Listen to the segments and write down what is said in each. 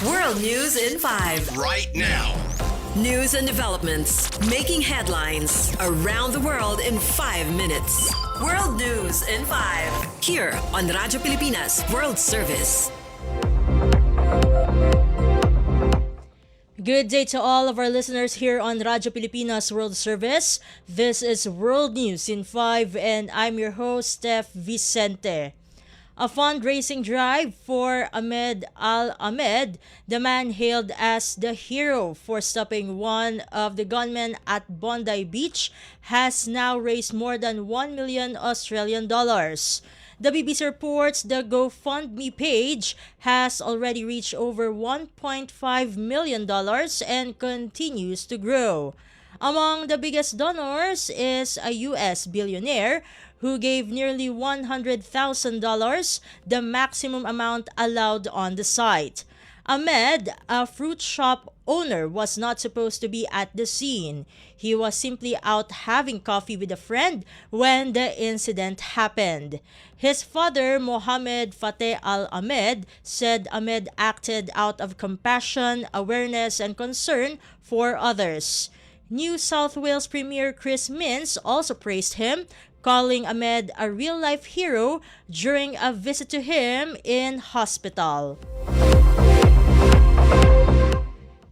World News in 5. Right now. News and developments making headlines around the world in 5 minutes. World News in 5. Here on Radyo Pilipinas World Service. Good day to all of our listeners here on Radyo Pilipinas World Service. This is World News in 5 and I'm your host, Steph Vicente. A fundraising drive for Ahmed Al-Ahmed, the man hailed as the hero for stopping one of the gunmen at Bondi Beach, has now raised more than 1 million Australian dollars. The BBC reports the GoFundMe page has already reached over $1.5 million and continues to grow. Among the biggest donors is a U.S. billionaire who gave nearly $100,000, the maximum amount allowed on the site. Ahmed, a fruit shop owner, was not supposed to be at the scene. He was simply out having coffee with a friend when the incident happened. His father, Mohammed Fateh Al-Ahmed, said Ahmed acted out of compassion, awareness, and concern for others. New South Wales Premier Chris Minns also praised him, calling Ahmed a real-life hero during a visit to him in hospital.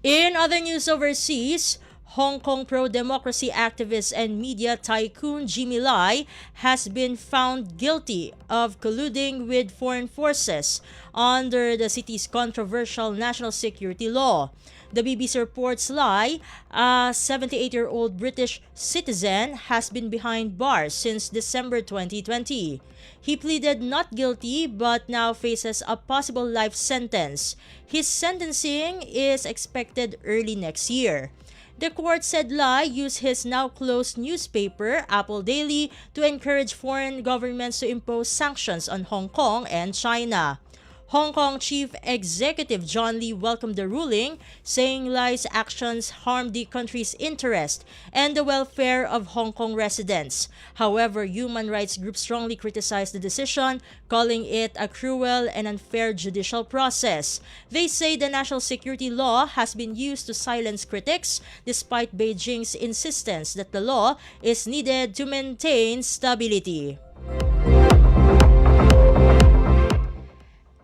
In other news overseas, Hong Kong pro-democracy activist and media tycoon Jimmy Lai has been found guilty of colluding with foreign forces under the city's controversial national security law. The BBC reports Lai, a 78-year-old British citizen, has been behind bars since December 2020. He pleaded not guilty but now faces a possible life sentence. His sentencing is expected early next year. The court said Lai used his now closed newspaper, Apple Daily, to encourage foreign governments to impose sanctions on Hong Kong and China. Hong Kong Chief Executive John Lee welcomed the ruling, saying Lai's actions harmed the country's interest and the welfare of Hong Kong residents. However, human rights groups strongly criticized the decision, calling it a cruel and unfair judicial process. They say the national security law has been used to silence critics, despite Beijing's insistence that the law is needed to maintain stability.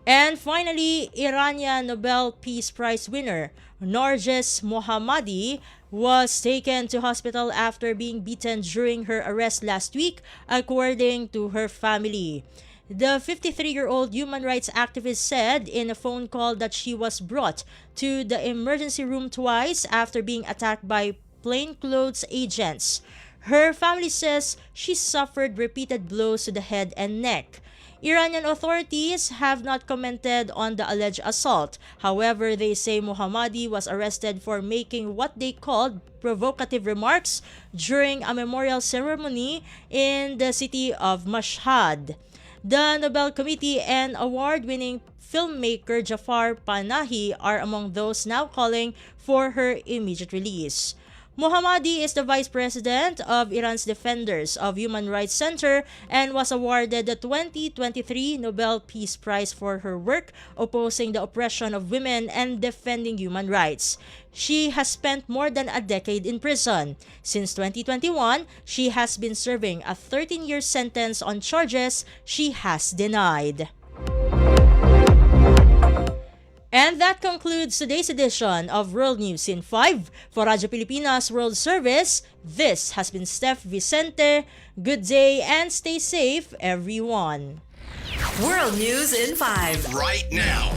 And finally, Iranian Nobel Peace Prize winner Narges Mohammadi was taken to hospital after being beaten during her arrest last week, according to her family. The 53-year-old human rights activist said in a phone call that she was brought to the emergency room twice after being attacked by plainclothes agents. Her family says she suffered repeated blows to the head and neck. Iranian authorities have not commented on the alleged assault. However, they say Mohammadi was arrested for making what they called provocative remarks during a memorial ceremony in the city of Mashhad. The Nobel Committee and award-winning filmmaker Jafar Panahi are among those now calling for her immediate release. Mohammadi is the vice president of Iran's Defenders of Human Rights Center and was awarded the 2023 Nobel Peace Prize for her work opposing the oppression of women and defending human rights. She has spent more than a decade in prison. Since 2021, she has been serving a 13-year sentence on charges she has denied. And that concludes today's edition of World News in 5. For Radyo Pilipinas World Service, this has been Steph Vicente. Good day and stay safe, everyone. World News in 5. Right now.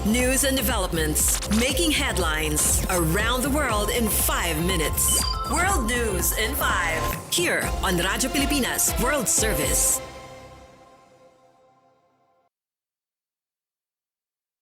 News and developments making headlines around the world in 5 minutes. World News in 5. Here on Radyo Pilipinas World Service.